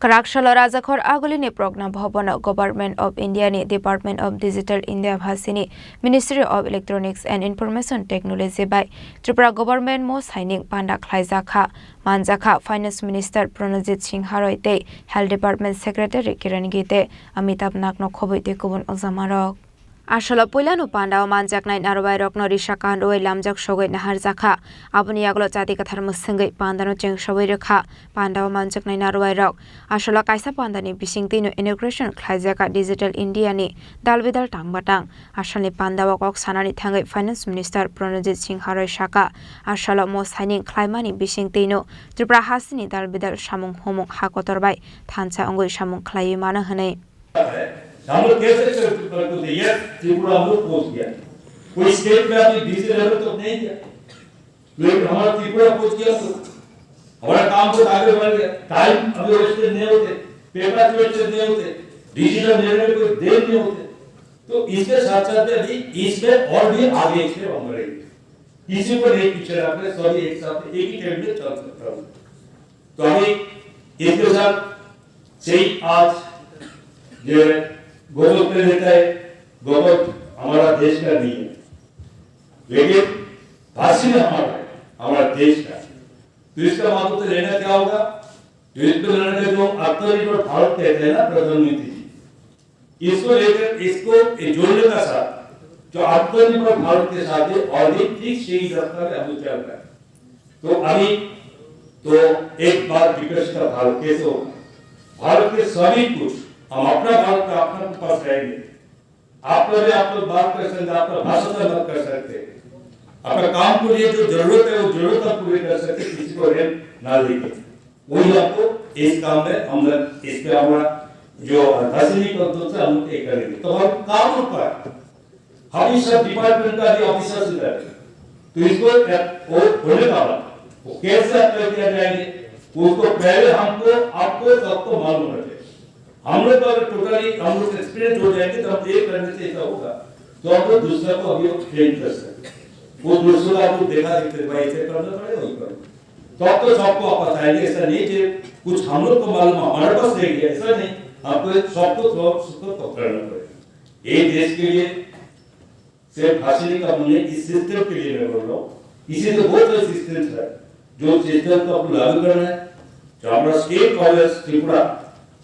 Karakshalo Rajakhor Agulini Progna Bhavana Government of India ni Department of Digital India Bhasini Ministry of Electronics and Information Technology by Tripura Government Mo Saining Panda Khlaizakha Manjakha Finance Minister Pranajit Singh Haroite Health Department Secretary Kiran Gite Amitabh Nakno Khoboite Kubun Ozamarok Ashala Pulanu Panda Manjak Night Narwai Rokno Rishaka and Oi Lamjak Shogay Naharzakha Abuni Aglo Jati Kathar Musangai Pandano Cheng Shawiraka Panda Manjak Night Narwai Rok Ashala Kaisa Pandani Bishingtino Integration Khlaizaka Digital India ni Dalvidal Tangbatang Ashali Panda Wakok Sanani Tangai Finance Minister Pranajit Singh Haroy Shaka Ashala Mo Signing Klaimani Bishingtino Tripura Hasini Dalvidal Shamung Homung Hakotorbai Tansa Ongoi Shamung Klai Mana Hane हम लोग कैसे करते थे ये त्रिपुरा हम लोग पहुंच गया कोई स्टेट में अपनी डीसी लेवल तो नहीं किया लेकिन हमारा त्रिपुरा पहुंच गया तो हमारा काम तो आगे बढ़ गया टाइम अभी वेस्टेज नहीं होते पेपर वेस्टेज नहीं होते डिजिटल निर्णय कोई देर नहीं होते तो इसके साथ साथ अभी इसमें और भी आगे इसमें हम बढ़ेंगे किसी को एक पीछे रखकर सभी एक साथ एक ही टेबल पे चल सकता हूँ तो अभी इसके साथ सही आज जो गोबर पे लेता है गोबर हमारा देश का नहीं है लेकिन भाषी में हमारा देश का तो इसका मतलब तो लेना क्या होगा जो इसको लेने का जो आत्मनिर्भर भारत कहते हैं ना प्रधानमंत्री जी इसको लेकर इसको जोड़ने का साथ जो आत्मनिर्भर भारत के साथ है और भी ठीक सही रास्ता में हम चल रहा है तो अभी तो एक बार विकसित भारत कैसे होगा भारत के सभी कुछ हम अपना भारत का अपना पास रहेंगे आप लोग बात कर सकते अपना भाषा से बात कर सकते अपना काम के लिए जो जरूरत है वो जरूरत आप पूरी कर सकते किसी को रेल ना लेके वही आपको इस काम में हम लोग इस पे हमारा जो राजनीतिक पद्धति से हम लोग एक करेंगे तो हम काम पर हम इस सब डिपार्टमेंट का भी ऑफिसर से करेंगे तो इसको वो होने वाला वो कैसे अप्लाई किया जाएंगे उसको पहले हमको आपको सबको मालूम रखे हम लोग अगर टोटली हम लोग एक्सपीरियंस हो जाएंगे तो हम एक करने से ऐसा होगा तो हम लोग दूसरा को अभी ट्रेन कर सकते वो दूसरा को आप लोग देखा देखते भाई ऐसे करना पड़ेगा वही करो तो अब तो सबको आप बताएंगे ऐसा नहीं कि कुछ हम लोग को मालूम हमारे पास रह गया ऐसा नहीं आपको सबको करना पड़ेगा ये देश के लिए सिर्फ भाषणी का हमने इस सिस्टम के लिए मैं बोल रहा हूँ इसी से बहुत सारे सिस्टम है जो सिस्टम को आपको लागू करना है जो हमारा state college Tripura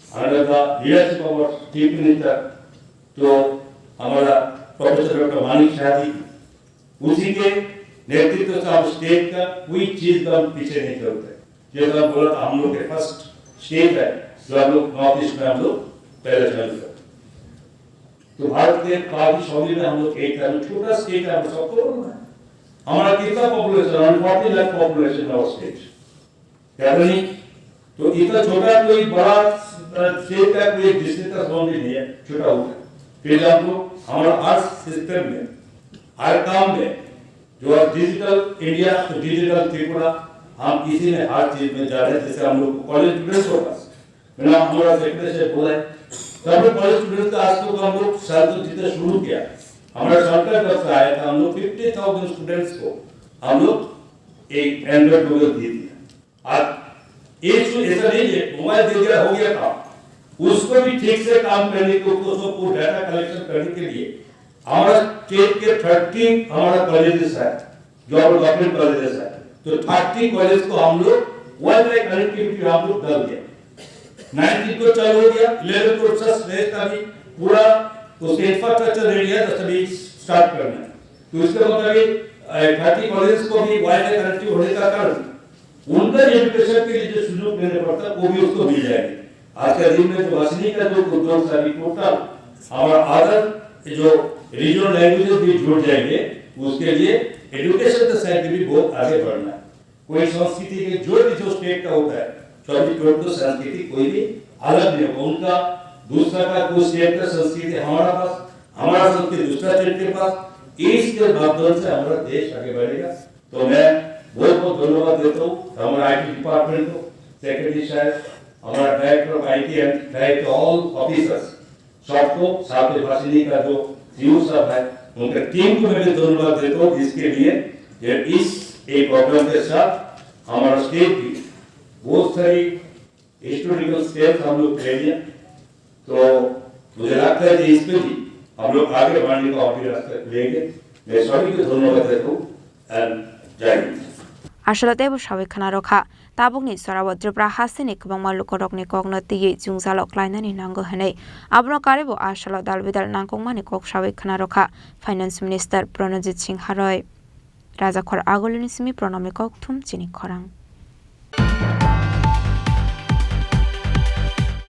under the leadership of our chief minister तो हमारा प्रोफेसर डॉक्टर मानिक शाह जी उसी के नेतृत्व से हम स्टेट का कोई चीज का हम पीछे नहीं चलते जैसा बोला था हम लोग के फर्स्ट स्टेट है जो हम लोग नॉर्थ ईस्ट में हम लोग पहले चल सकते तो भारत के काफी शौर्य में हम लोग एक छोटा स्टेट है हम सबको हमारा कितना पॉपुलेशन 40 लाख पॉपुलेशन है स्टेट क्या नहीं तो इतना छोटा कोई बड़ा स्टेट का कोई डिस्ट्रिक्ट का बाउंड्री नहीं है छोटा होगा फिर हम लोग हमारा हर सिस्टम में हर काम में जो डिजिटल इंडिया तो डिजिटल त्रिपुरा हम किसी में हर चीज में जा रहे हैं जैसे हम लोग कॉलेज स्टूडेंट्स होगा मैंने हमारा सेक्रेटरी से बोला है तब लोग कॉलेज स्टूडेंट्स का आज तक हम लोग साल तो जितना शुरू किया हमारा सरकार तरफ से आया था हम लोग 50,000 स्टूडेंट्स को हम लोग एक एंड्रॉइड मोबाइल दे दिया आज एक ऐसा नहीं है मोबाइल दे दिया हो गया काम उसको भी ठीक से काम करने को उसको डाटा कलेक्शन करने के लिए हमारा स्टेट के 30 हमारा कॉलेजेस है जो हमारे गवर्नमेंट कॉलेजेस है तो 30 कॉलेज को हम लोग वाईफाई कनेक्टिविटी हम लोग कर दिया 19 को चालू हो गया 11 को रेस्ट अभी पूरा उसके इंफ्रास्ट्रक्चर रेडी है तो सभी स्टार्ट करना है तो इसके मुताबिक 30 कॉलेज को भी वाईफाई कनेक्टिव होने का कारण उनका एजुकेशन के लिए जो सुযোগ लेने पड़ता वो भी उसको मिल जाएगी आज के दिन में जो भाषणी का जो उद्योग सभी टोटल हमारा अदर जो रीजनल लैंग्वेजेस भी जुड़ जाएंगे उसके लिए एजुकेशन के साइड भी बहुत आगे बढ़ना है कोई संस्कृति के जो स्टेट का होता है तो संस्कृति कोई भी अलग नहीं होगा उनका दूसरा का कोई स्टेट का संस्कृति हमारा संस्कृति दूसरा स्टेट के पास इसके माध्यम से हमारा देश आगे बढ़ेगा तो मैं बहुत बहुत धन्यवाद देता हूँ हमारा आईटी डिपार्टमेंट को सेक्रेटरी साहब हमारा director of IT and director all officers सबको साथ में भाषणी का जो सीईओ साहब है उनके टीम को मैं भी धन्यवाद देता हूँ जिसके लिए इस एक प्रोग्राम के साथ हमारा स्टेट भी बहुत सारी हिस्टोरिकल स्टेप हम लोग ले लिया, तो मुझे लगता है कि इसमें भी हम लोग आगे बढ़ने का अभ्यास लेंगे। मैं सभी को धन्यवाद देता हूँ एंड जय हिंद। आसलते बुसावे खाना रखा ताबुकनि सराव त्रिपुरा हासिनि गोबां लुकरकनि कगनो तियै जुंजालो क्लाइनानि नांगौ हनै आब्रो कारेबो आसलो दालबिदाल नांगौमानि ककसावे खाना रखा फाइनेंस मिनिस्टार प्रणजित सिंह हारय राजाखर आगोलनि सिमि प्रणमि ककथुम चिनि खरां।